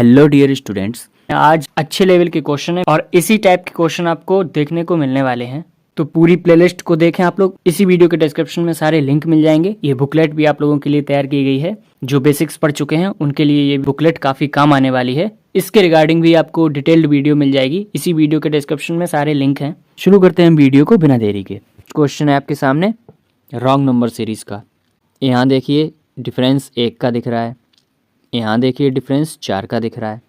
Hello dear students, आज अच्छे level के क्वेश्चन है और इसी टाइप के क्वेश्चन आपको देखने को मिलने वाले हैं। तो पूरी प्लेलिस्ट को देखें आप लोग। इसी वीडियो के डिस्क्रिप्शन में सारे लिंक मिल जाएंगे। ये बुकलेट भी आप लोगों के लिए तैयार की गई है। जो बेसिक्स पढ़ चुके हैं उनके लिए ये बुकलेट काफ़ी काम आने वाली है। इसके रिगार्डिंग भी आपको डिटेल्ड वीडियो मिल जाएगी। इसी वीडियो के डिस्क्रिप्शन में सारे लिंक हैं। शुरू करते हैं वीडियो को बिना देरी के। क्वेश्चन है आपके सामने रॉन्ग नंबर सीरीज़ का। यहाँ देखिए डिफरेंस 1 का दिख रहा है, यहाँ देखिए डिफरेंस 4 का दिख रहा है,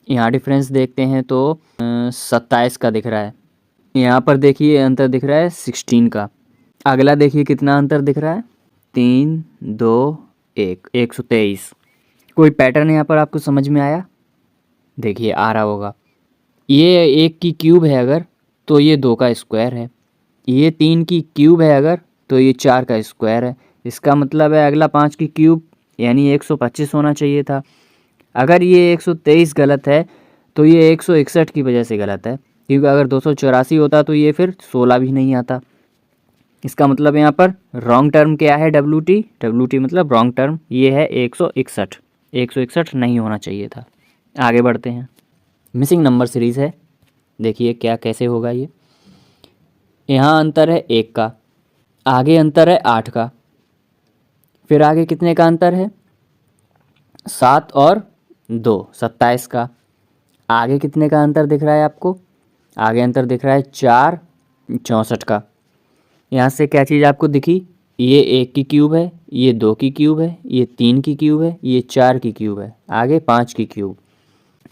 यहाँ डिफरेंस देखते हैं तो 27 का दिख रहा है, यहाँ पर देखिए अंतर दिख रहा है 16 का। अगला देखिए कितना अंतर दिख रहा है 3 2 1 123। कोई पैटर्न यहाँ पर आपको समझ में आया? देखिए आ रहा होगा। ये 1 की क्यूब है अगर तो ये 2 का स्क्वायर है, ये 3 की क्यूब है अगर तो ये 4 का स्क्वायर है। इसका मतलब है अगला 5 की क्यूब यानी 125 होना चाहिए था। अगर ये 123 गलत है तो ये 161 की वजह से गलत है, क्योंकि अगर 284 होता तो ये फिर 16 भी नहीं आता। इसका मतलब यहाँ पर रॉन्ग टर्म क्या है? WT मतलब रॉन्ग टर्म ये है 161। 161 नहीं होना चाहिए था। आगे बढ़ते हैं। मिसिंग नंबर सीरीज़ है, देखिए क्या कैसे होगा ये। यहाँ अंतर है 1 का, आगे अंतर है 8 का, फिर आगे कितने का अंतर है 7 और 2 27 का। आगे कितने का अंतर दिख रहा है आपको? आगे अंतर दिख रहा है 4 64 का। यहाँ से क्या चीज़ आपको दिखी? ये 1 की क्यूब है, ये 2 की क्यूब है, ये 3 की क्यूब है, ये 4 की क्यूब है, आगे 5 की क्यूब,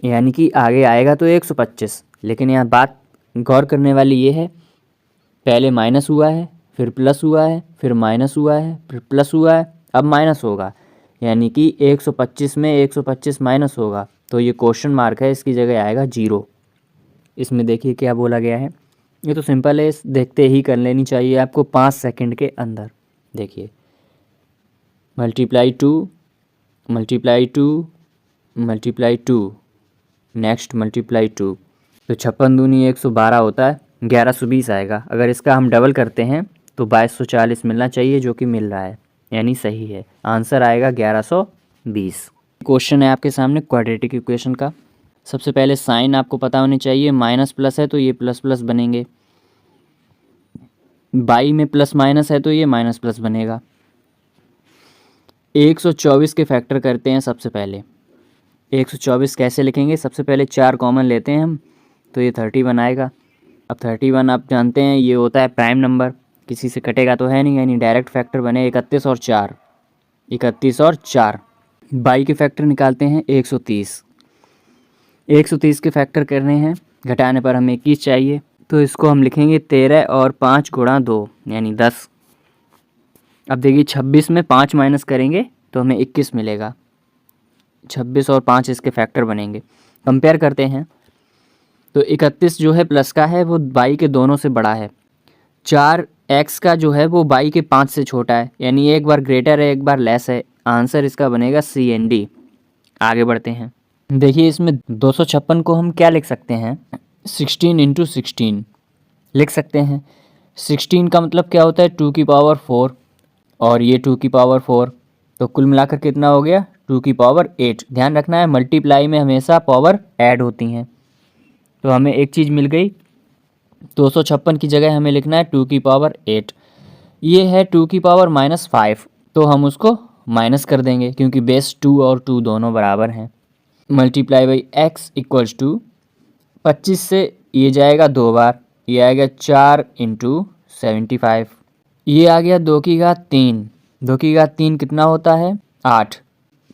यानी कि आगे आएगा तो 125। लेकिन यहाँ बात गौर करने वाली ये है, पहले माइनस हुआ है, फिर प्लस हुआ है, फिर माइनस हुआ है, फिर प्लस हुआ है, अब माइनस होगा, यानी कि 125 में 125 माइनस होगा तो ये क्वेश्चन मार्क है, इसकी जगह आएगा 0। इसमें देखिए क्या बोला गया है। ये तो सिंपल है, देखते ही कर लेनी चाहिए आपको 5 सेकंड के अंदर। देखिए multiply 2 multiply 2 multiply 2, next multiply 2, तो 56 दूनी 112 होता है, 1120 आएगा। अगर इसका हम डबल करते हैं तो 2240 मिलना चाहिए, जो कि मिल रहा है, यानी सही है। आंसर आएगा 1120। क्वेश्चन है आपके सामने क्वाड्रेटिक इक्वेशन का। सबसे पहले साइन आपको पता होनी चाहिए। माइनस प्लस है तो ये प्लस प्लस बनेंगे, बाई में प्लस माइनस है तो ये माइनस प्लस बनेगा। 124 के फैक्टर करते हैं। सबसे पहले 124 कैसे लिखेंगे? सबसे पहले 4 कॉमन लेते हैं हम तो ये 31 आएगा। अब 31 आप जानते हैं ये होता है प्राइम नंबर, किसी से कटेगा तो है नहीं, यानी डायरेक्ट फैक्टर बने 31 और 4, 31 और 4। बाई के फैक्टर निकालते हैं 130। 130 के फैक्टर करने हैं, घटाने पर हमें 21 चाहिए, तो इसको हम लिखेंगे 13 और 5 गुणा 2 यानी 10। अब देखिए 26 में 5 माइनस करेंगे तो हमें 21 मिलेगा। 26 और 5 इसके फैक्टर बनेंगे। कंपेयर करते हैं तो 31 जो है प्लस का है वो बाई के दोनों से बड़ा है। 4x का जो है वो बाई के 5 से छोटा है, यानी एक बार ग्रेटर है एक बार लेस है। आंसर इसका बनेगा CND। आगे बढ़ते हैं। देखिए इसमें 256 को हम क्या लिख सकते हैं? 16 × 16 लिख सकते हैं। 16 का मतलब क्या होता है? 2 की पावर 4 और ये 2 की पावर 4, तो कुल मिलाकर कितना हो गया? 2 की पावर 8। ध्यान रखना है मल्टीप्लाई में हमेशा पावर ऐड होती हैं। तो हमें एक चीज़ मिल गई, 256 की जगह हमें लिखना है 2 की पावर 8। ये है 2 की पावर -5, तो हम उसको माइनस कर देंगे क्योंकि बेस 2 और 2 दोनों बराबर हैं। Multiply by x equals to 25 से ये जाएगा 2 बार, ये आएगा 4 × 75। ये आ गया 2 की घात 3। 2 की घात 3 कितना होता है? 8।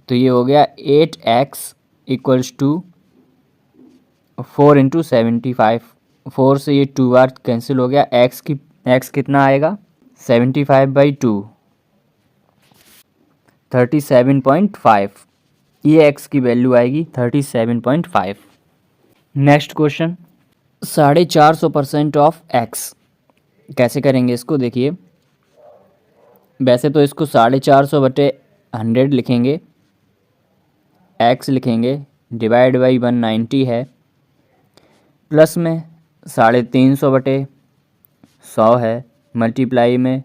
तो ये हो गया 8x इक्वल्स टू 4 × 75। 4 से ये 2 बार कैंसिल हो गया। x कितना आएगा? 75/2 37.5। ये x की वैल्यू आएगी 37.5। नेक्स्ट क्वेश्चन, 450% ऑफ x कैसे करेंगे इसको? देखिए वैसे तो इसको 450/100 लिखेंगे, x लिखेंगे, डिवाइड बाई 190 है, प्लस में 350/100 है, मल्टीप्लाई में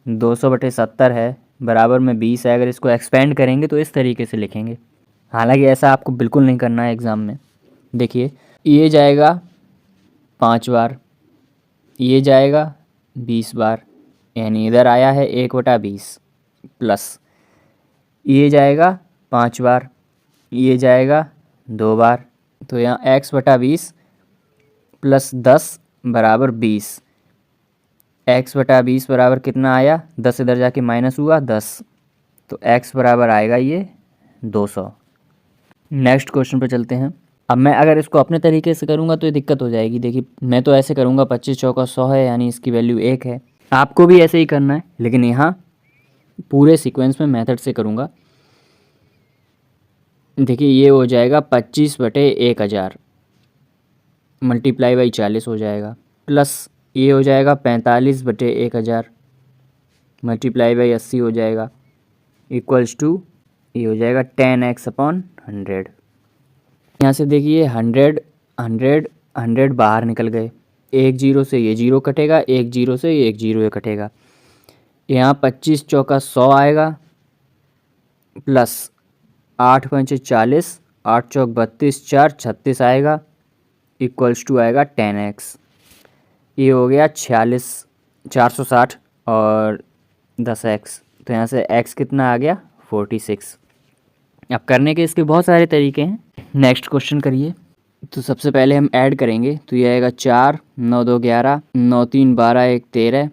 200/70 है, बराबर में 20 है। अगर इसको एक्सपेंड करेंगे तो इस तरीके से लिखेंगे। हालांकि ऐसा आपको बिल्कुल नहीं करना है एग्ज़ाम में। देखिए ये जाएगा 5 बार, ये जाएगा 20 बार, यानी इधर आया है 1/20 प्लस ये जाएगा 5 बार, ये जाएगा 2 बार। तो यहाँ x/20 प्लस 10 बराबर 20। x/20 बराबर कितना आया, 10 इधर जाके माइनस हुआ 10, तो x बराबर आएगा ये 200। नेक्स्ट क्वेश्चन पे चलते हैं। अब मैं अगर इसको अपने तरीके से करूँगा तो ये दिक्कत हो जाएगी। देखिए मैं तो ऐसे करूँगा, 25 चौका 100 है, यानी इसकी वैल्यु 1 है। आपको भी ऐसे ही करना है, लेकिन यहाँ पूरे सीक्वेंस में मेथड से करूँगा। देखिए ये हो जाएगा 25/1000 मल्टीप्लाई बाई 40 हो जाएगा, प्लस ये हो जाएगा 45/1000 मल्टीप्लाई बाई 80 हो जाएगा, इक्वल्स टू ये हो जाएगा 10x/100। यहाँ से देखिए 100 100 100 बाहर निकल गए, एक जीरो से ये जीरो कटेगा, एक जीरो से ये एक जीरो ये कटेगा। यहाँ 25 चौका 100 आएगा, प्लस 8 पंचे 40, 8 चौक 32, 4 36 आएगा, इक्वल्स टू आएगा 10x। ये हो गया 460 और 10x, तो यहाँ से x कितना आ गया 46। अब करने के इसके बहुत सारे तरीके हैं। नेक्स्ट क्वेश्चन करिए। तो सबसे पहले हम ऐड करेंगे, तो ये आएगा 4 9 2 11 9 3 12 1 13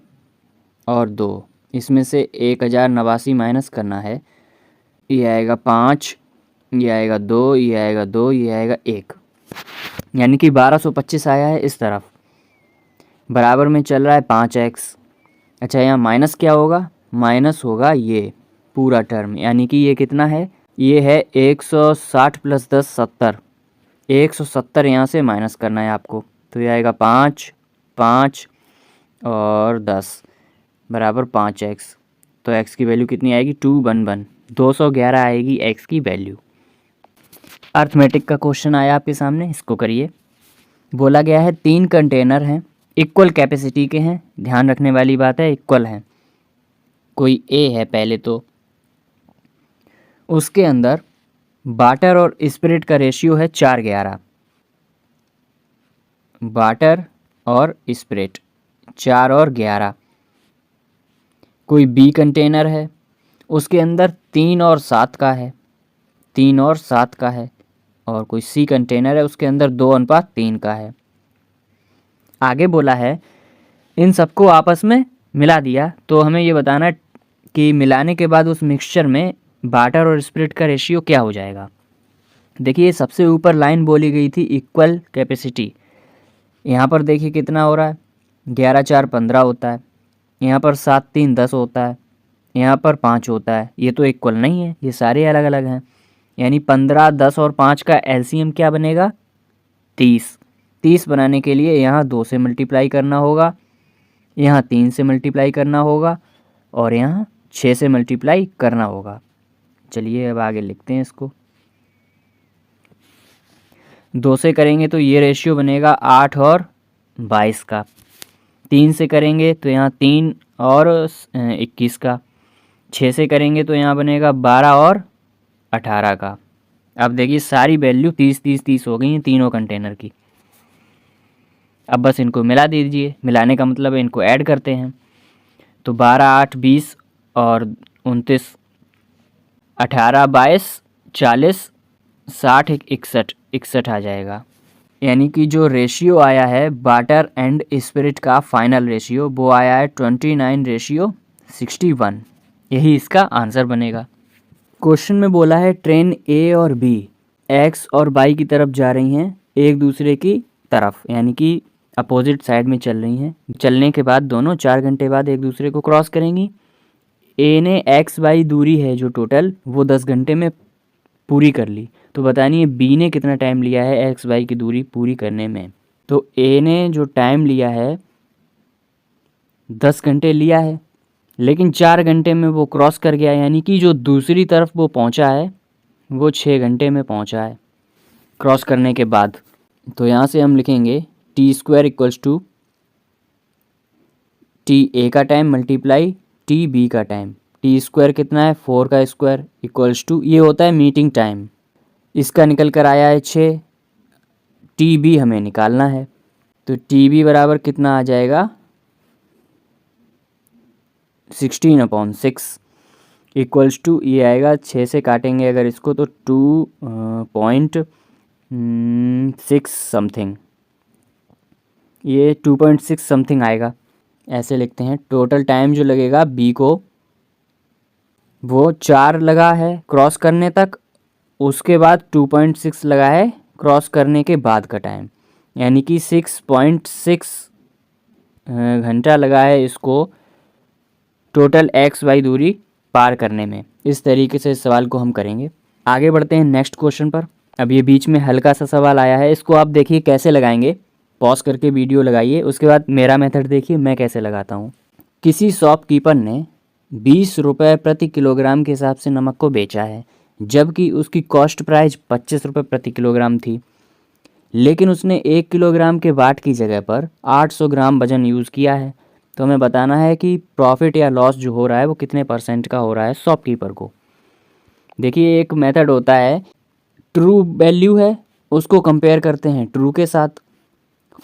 और 2। इसमें से 1089 माइनस करना है। ये आएगा 5, ये आएगा 2, ये आएगा 2, ये आएगा 1, यानी कि 1225 आया है इस तरफ। बराबर में चल रहा है 5x। अच्छा यहाँ माइनस क्या होगा, माइनस होगा ये पूरा टर्म, यानी कि ये कितना है, ये है 160 प्लस 10 70। 170 यहाँ से माइनस करना है आपको, तो ये आएगा 5 5 और 10 बराबर 5x। तो x की वैल्यू कितनी आएगी 211, 211 आएगी x की वैल्यू। अर्थमेटिक का क्वेश्चन आया आपके सामने, इसको करिए। बोला गया है 3 कंटेनर हैं, इक्वल कैपेसिटी के हैं। ध्यान रखने वाली बात है इक्वल हैं। कोई A है पहले, तो उसके अंदर वाटर और स्पिरिट का रेशियो है 4:11। वाटर और स्पिरिट 4 और 11। कोई B कंटेनर है, उसके अंदर 3 और 7 का है, 3 और 7 का है। और कोई C कंटेनर है, उसके अंदर 2:3 का है। आगे बोला है इन सबको आपस में मिला दिया, तो हमें ये बताना कि मिलाने के बाद उस मिक्सचर में वाटर और स्पिरिट का रेशियो क्या हो जाएगा। देखिए सबसे ऊपर लाइन बोली गई थी इक्वल कैपेसिटी। यहाँ पर देखिए कितना हो रहा है, 11 4 15 होता है, यहाँ पर 7 3 10 होता है, यहाँ पर 5 होता है। ये तो इक्वल नहीं है, ये सारे अलग अलग हैं। यानी 15 10 और 5 का एलसीएम क्या बनेगा 30। 30 बनाने के लिए यहाँ 2 से मल्टीप्लाई करना होगा, यहाँ 3 से मल्टीप्लाई करना होगा और यहाँ 6 से मल्टीप्लाई करना होगा। चलिए अब आगे लिखते हैं इसको। 2 से करेंगे तो ये रेशियो बनेगा 8 और 22 का। 3 से करेंगे तो यहाँ 3 और 21 का। 6 से करेंगे तो यहाँ बनेगा 12 और 18 का। अब देखिए सारी वैल्यू 30 30 30 हो गई हैं तीनों कंटेनर की। अब बस इनको मिला दीजिए। मिलाने का मतलब है इनको ऐड करते हैं। तो 12 8 20 और 29 18 22 40 60 61 61 आ जाएगा। यानी कि जो रेशियो आया है वाटर एंड स्पिरिट का फाइनल रेशियो, वो आया है 29:61। यही इसका आंसर बनेगा। क्वेश्चन में बोला है ट्रेन ए और बी एक्स और वाई की तरफ जा रही हैं एक दूसरे की तरफ, यानी कि अपोजिट साइड में चल रही हैं। चलने के बाद दोनों 4 घंटे बाद एक दूसरे को क्रॉस करेंगी। ए ने एक्स वाई दूरी है जो टोटल, वो 10 घंटे में पूरी कर ली। तो बतानी है बी ने कितना टाइम लिया है एक्स वाई की दूरी पूरी करने में। तो ए ने जो टाइम लिया है 10 घंटे लिया है, लेकिन 4 घंटे में वो क्रॉस कर गया, यानी कि जो दूसरी तरफ वो पहुंचा है वो 6 घंटे में पहुंचा है क्रॉस करने के बाद। तो यहाँ से हम लिखेंगे t² equals to T A का टाइम मल्टीप्लाई टी बी का टाइम। t² कितना है 4 का स्क्वायर इक्वल्स टू, ये होता है मीटिंग टाइम। इसका निकल कर आया है 6। टी बी हमें निकालना है, तो टी बी बराबर कितना आ जाएगा 16/6 इक्वल्स टू ये आएगा 6 से काटेंगे अगर इसको तो 2.6 समथिंग, ये 2.6 समथिंग आएगा। ऐसे लिखते हैं। टोटल टाइम जो लगेगा बी को वो 4 लगा है क्रॉस करने तक, उसके बाद 2.6 लगा है क्रॉस करने के बाद का टाइम, यानी कि 6.6 घंटा लगा है इसको टोटल एक्स वाई दूरी पार करने में। इस तरीके से इस सवाल को हम करेंगे। आगे बढ़ते हैं नेक्स्ट क्वेश्चन पर। अब ये बीच में हल्का सा सवाल आया है, इसको आप देखिए कैसे लगाएंगे। पॉज करके वीडियो लगाइए, उसके बाद मेरा मेथड देखिए मैं कैसे लगाता हूँ। किसी शॉपकीपर ने 20 रुपये प्रति किलोग्राम के हिसाब से नमक को बेचा है, जबकि उसकी कॉस्ट प्राइस 25 रुपये प्रति किलोग्राम थी, लेकिन उसने 1 किलोग्राम के बाट की जगह पर 800 ग्राम वजन यूज़ किया है। तो हमें बताना है कि प्रॉफिट या लॉस जो हो रहा है वो कितने % का हो रहा है शॉपकीपर को। देखिए एक मेथड होता है, ट्रू वैल्यू है उसको कंपेयर करते हैं ट्रू के साथ,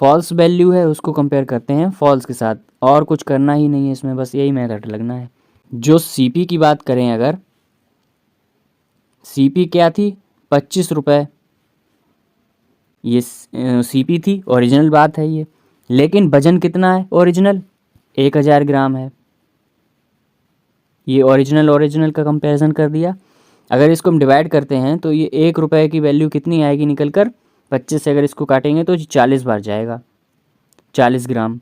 फॉल्स वैल्यू है उसको कंपेयर करते हैं फॉल्स के साथ, और कुछ करना ही नहीं है इसमें, बस यही मेथड लगना है। जो सीपी की बात करें, अगर सीपी क्या थी 25 रुपये, ये सीपी थी, ओरिजिनल बात है ये, लेकिन वजन कितना है ओरिजिनल 1000 ग्राम है। ये ओरिजिनल का कंपैरिजन कर दिया। अगर इसको हम डिवाइड करते हैं तो ये 1 रुपये की वैल्यू कितनी आएगी निकल कर 25 से अगर इसको काटेंगे तो 40 बार जाएगा, 40 ग्राम।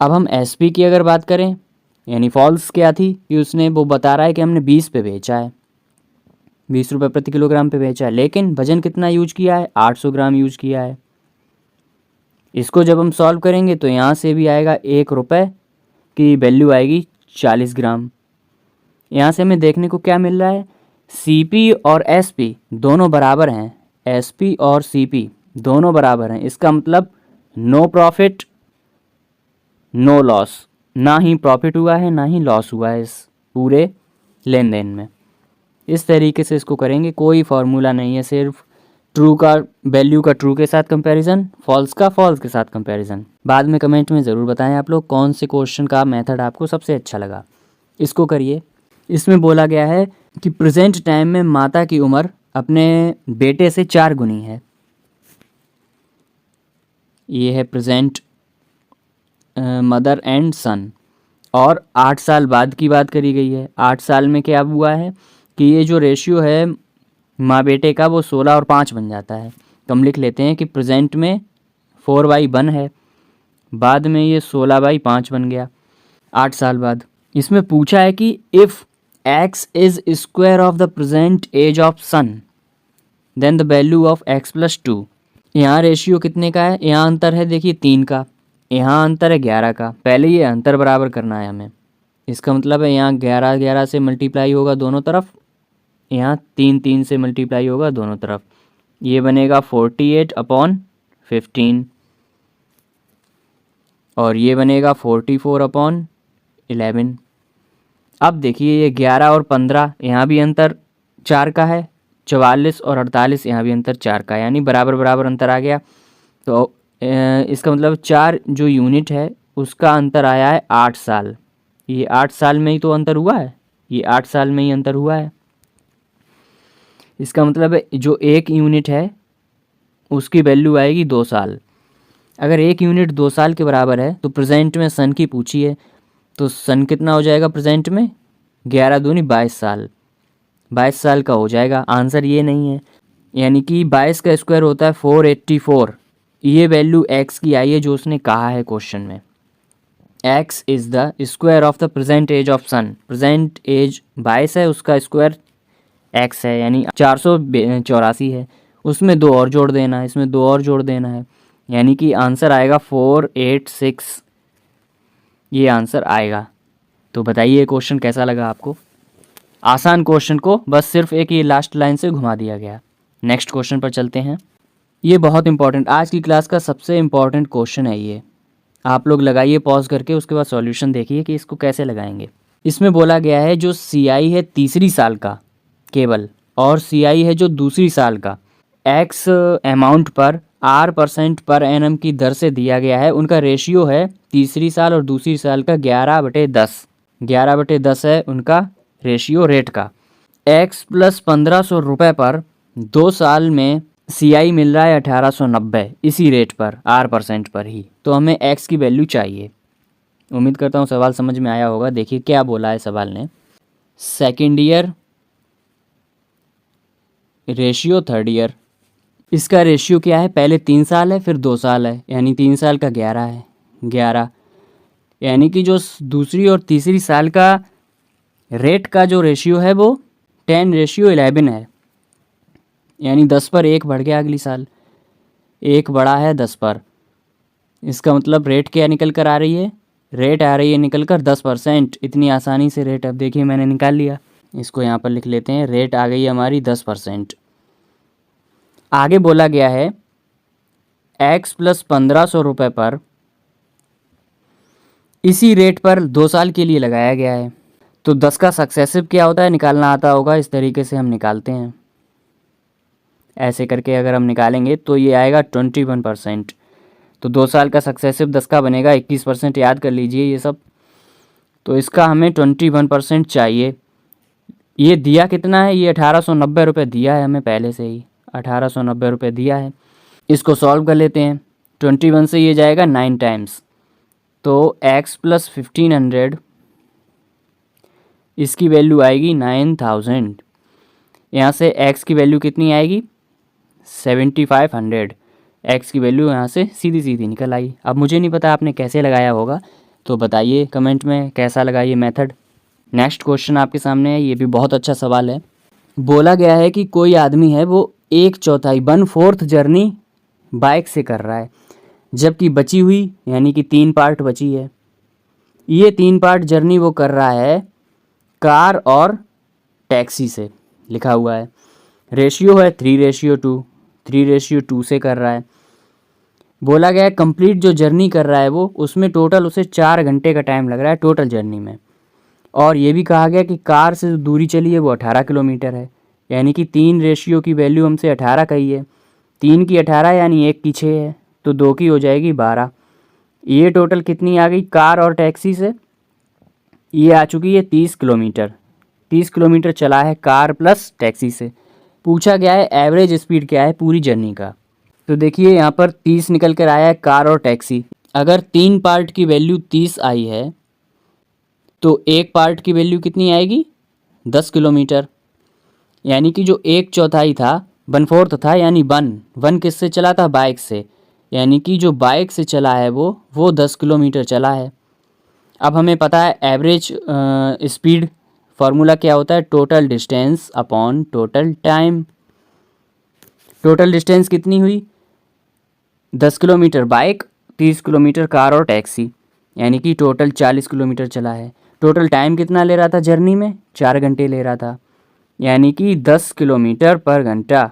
अब हम एसपी की अगर बात करें, यानी फॉल्स क्या थी कि उसने वो बता रहा है कि हमने 20 पे बेचा है, 20 रुपये प्रति किलोग्राम पे बेचा है, लेकिन वजन कितना यूज किया है 800 ग्राम यूज किया है। इसको जब हम सॉल्व करेंगे तो यहाँ से भी आएगा 1 रुपये की वैल्यू आएगी 40 ग्राम। यहाँ से हमें देखने को क्या मिल रहा है, सीपी और एसपी दोनों बराबर हैं, एसपी और सीपी दोनों बराबर हैं। इसका मतलब नो प्रॉफिट नो लॉस, ना ही प्रॉफिट हुआ है ना ही लॉस हुआ है इस पूरे लेन देन में। इस तरीके से इसको करेंगे, कोई फार्मूला नहीं है, सिर्फ ट्रू का वैल्यू का ट्रू के साथ कंपैरिजन, फॉल्स का फॉल्स के साथ कंपैरिजन। बाद में कमेंट में ज़रूर बताएं आप लोग कौन से क्वेश्चन का मेथड आपको सबसे अच्छा लगा। इसको करिए। इसमें बोला गया है कि प्रेजेंट टाइम में माता की उम्र अपने बेटे से 4 गुनी है। ये है प्रेजेंट मदर एंड सन, और 8 साल बाद की बात करी गई है। 8 साल में क्या हुआ है कि ये जो रेशियो है माँ बेटे का वो 16 और 5 बन जाता है। तो हम लिख लेते हैं कि प्रेजेंट में 4/1 है, बाद में ये 16/5 बन गया 8 साल बाद। इसमें पूछा है कि if x is square of the present age of son then the value of x+2। यहाँ रेशियो कितने का है, यहाँ अंतर है देखिए 3 का, यहाँ अंतर है 11 का। पहले ये अंतर बराबर करना है हमें। इसका मतलब है यहाँ 11 से मल्टीप्लाई होगा दोनों तरफ, यहाँ 3 से मल्टीप्लाई होगा दोनों तरफ। ये बनेगा 48/15 और ये बनेगा 44/11। अब देखिए ये 11 और 15 यहाँ भी अंतर 4 का है, 44 और 48 यहाँ भी अंतर 4 का है, यानी बराबर बराबर अंतर आ गया। तो इसका मतलब 4 जो यूनिट है उसका अंतर आया है 8 साल। ये 8 साल में ही तो अंतर हुआ है, ये 8 साल में ही अंतर हुआ है। इसका मतलब है जो 1 यूनिट है उसकी वैल्यू आएगी 2 साल। अगर 1 यूनिट 2 साल के बराबर है तो प्रेजेंट में सन की पूछी है, तो सन कितना हो जाएगा प्रेजेंट में 11 दूनी 22 साल, 22 साल का हो जाएगा। आंसर ये नहीं है, यानी कि 22 का स्क्वायर होता है 484। ये वैल्यू x की आई है जो उसने कहा है क्वेश्चन में। x is the square of the present age of son. Present age 22 है, उसका स्क्वायर x है, यानी 484 है। उसमें 2 और जोड़ देना है, इसमें 2 और जोड़ देना है, यानी कि आंसर आएगा 486। ये आंसर आएगा। तो बताइए ये क्वेश्चन कैसा लगा आपको। आसान क्वेश्चन को बस सिर्फ एक ये लास्ट लाइन से घुमा दिया गया। नेक्स्ट क्वेश्चन पर चलते हैं। ये बहुत इंपॉर्टेंट, आज की क्लास का सबसे इम्पॉर्टेंट क्वेश्चन है ये। आप लोग लगाइए पॉज करके, उसके बाद सॉल्यूशन देखिए कि इसको कैसे लगाएंगे। इसमें बोला गया है जो CI है तीसरी साल का केवल, और CI है जो दूसरी साल का X अमाउंट पर R% पर एनम की दर से दिया गया है। उनका रेशियो है तीसरी साल और दूसरी साल का 11/10। 11/10 है उनका रेशियो रेट का। X प्लस 1500 रुपये पर 2 साल में CI मिल रहा है 1890 इसी रेट पर R% पर ही। तो हमें X की वैल्यू चाहिए। उम्मीद करता हूँ सवाल समझ में आया होगा। देखिए क्या बोला है सवाल ने। Second year ratio third year. इसका रेशियो क्या है, पहले 3 साल है फिर 2 साल है, यानी 3 साल का 11 है 11, यानी कि जो दूसरी और तीसरी साल का रेट का जो रेशियो है वो 10:11 है, यानी 10 पर 1 बढ़ गया अगली साल, 1 बढ़ा है 10 पर। इसका मतलब रेट क्या निकल कर आ रही है, रेट आ रही है निकल कर 10%। इतनी आसानी से रेट अब देखिए मैंने निकाल लिया। इसको यहाँ पर लिख लेते हैं, रेट आ गई हमारी 10%। आगे बोला गया है X प्लस 1500 रुपये पर इसी रेट पर 2 साल के लिए लगाया गया है। तो 10 का सक्सेसिव क्या होता है निकालना आता होगा, इस तरीके से हम निकालते हैं। ऐसे करके अगर हम निकालेंगे तो ये आएगा 21%। तो 2 साल का सक्सेसिव 10 का बनेगा 21%, याद कर लीजिए ये सब। तो इसका हमें 21% चाहिए। ये दिया कितना है, ये 1890 रुपये दिया है हमें पहले से ही, 1890 रुपये दिया है। इसको सॉल्व कर लेते हैं। 21 से ये जाएगा 9 टाइम्स, तो X प्लस 1500 इसकी वैल्यू आएगी 9000। यहाँ से X की वैल्यू कितनी आएगी 7500। X की वैल्यू यहाँ से सीधी सीधी निकल आई। अब मुझे नहीं पता आपने कैसे लगाया होगा, तो बताइए कमेंट में कैसा लगा ये मेथड। नेक्स्ट क्वेश्चन आपके सामने है, ये भी बहुत अच्छा सवाल है। बोला गया है कि कोई आदमी है वो 1/4 1/4 जर्नी बाइक से कर रहा है, जबकि बची हुई यानी कि 3 पार्ट बची है। ये 3 पार्ट जर्नी वो कर रहा है कार और टैक्सी से, लिखा हुआ है। रेशियो है 3:2, 3:2 से कर रहा है। बोला गया है कंप्लीट जो जर्नी कर रहा है वो, उसमें टोटल उसे 4 घंटे का टाइम लग रहा है टोटल जर्नी में। और ये भी कहा गया कि कार से जो दूरी चली है वो 18 किलोमीटर है, यानी कि 3 रेशियो की वैल्यू हमसे 18 कही है। 3 की 18 यानी 1 की 6 है, तो 2 की हो जाएगी 12। ये टोटल कितनी आ गई कार और टैक्सी से, ये आ चुकी है 30 किलोमीटर। 30 किलोमीटर चला है कार प्लस टैक्सी से। पूछा गया है एवरेज स्पीड क्या है पूरी जर्नी का। तो देखिए यहाँ पर 30 निकल कर आया है कार और टैक्सी। अगर 3 पार्ट की वैल्यू 30 आई है तो 1 पार्ट की वैल्यू कितनी आएगी 10 किलोमीटर, यानी कि जो 1/4 था 1/4 था, यानी 1 किससे चला था बाइक से, यानी कि जो बाइक से चला है वो 10 किलोमीटर चला है। अब हमें पता है एवरेज स्पीड फार्मूला क्या होता है, total distance upon total time. Total distance कितनी हुई 10 किलोमीटर बाइक, 30 किलोमीटर कार और टैक्सी, यानी कि टोटल 40 किलोमीटर चला है। टोटल टाइम कितना ले रहा था जर्नी में, 4 घंटे ले रहा था, यानी कि 10 किलोमीटर पर घंटा।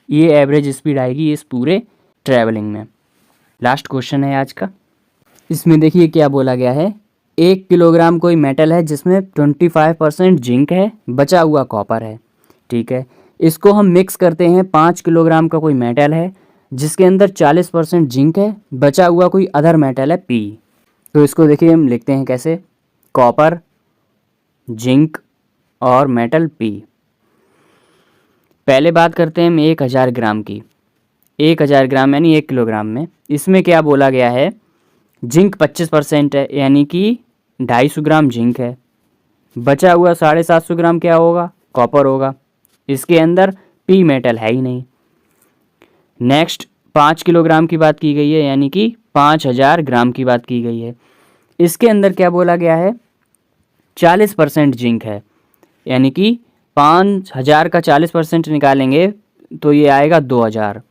ये एवरेज स्पीड आएगी इस पूरे ट्रैवलिंग में। लास्ट क्वेश्चन है आज का। इसमें देखिए क्या बोला गया है, 1 किलोग्राम कोई मेटल है जिसमें 25% जिंक है, बचा हुआ कॉपर है। ठीक है, इसको हम मिक्स करते हैं। 5 किलोग्राम का कोई मेटल है जिसके अंदर 40% जिंक है, बचा हुआ कोई अदर मेटल है पी। तो इसको देखिए हम लिखते हैं कैसे, कॉपर, जिंक और मेटल पी। पहले बात करते हैं हम 1000 ग्राम की। 1000 ग्राम यानी 1 किलोग्राम में, इसमें क्या बोला गया है, जिंक 25% है, यानी कि 250 ग्राम जिंक है। बचा हुआ 750 ग्राम क्या होगा, कॉपर होगा। इसके अंदर पी मेटल है ही नहीं। नेक्स्ट 5 किलोग्राम की बात की गई है, यानी कि 5000 ग्राम की बात की गई है। इसके अंदर क्या बोला गया है, 40% जिंक है, यानी कि 5000 का 40% निकालेंगे तो ये आएगा 2000।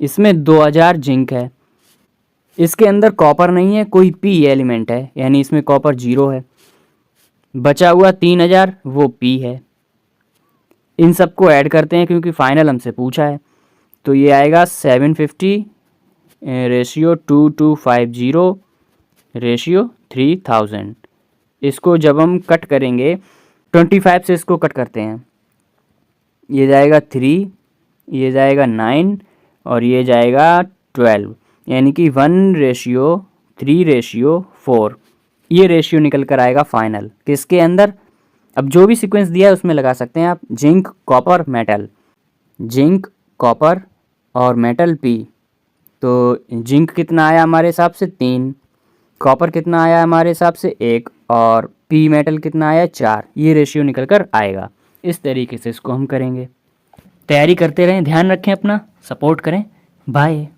इसमें 2000 जिंक है। इसके अंदर कॉपर नहीं है, कोई पी एलिमेंट है, यानी इसमें कॉपर 0 है। बचा हुआ 3000 वो पी है। इन सबको ऐड करते हैं क्योंकि फाइनल हमसे पूछा है, तो ये आएगा 750:2250:3000। इसको जब हम कट करेंगे 25 से इसको कट करते हैं ये जाएगा 3, ये जाएगा 9 और ये जाएगा 12, यानी कि 1:3:4 ये रेशियो निकल कर आएगा फाइनल किसके अंदर। अब जो भी सीक्वेंस दिया है उसमें लगा सकते हैं आप, zinc copper metal, zinc copper और मेटल पी। तो जिंक कितना आया हमारे हिसाब से 3, कॉपर कितना आया हमारे हिसाब से 1 और पी मेटल कितना आया 4, ये रेशियो निकल कर आएगा। इस तरीके से इसको हम करेंगे। तैयारी करते रहें, ध्यान रखें अपना, सपोर्ट करें। बाय।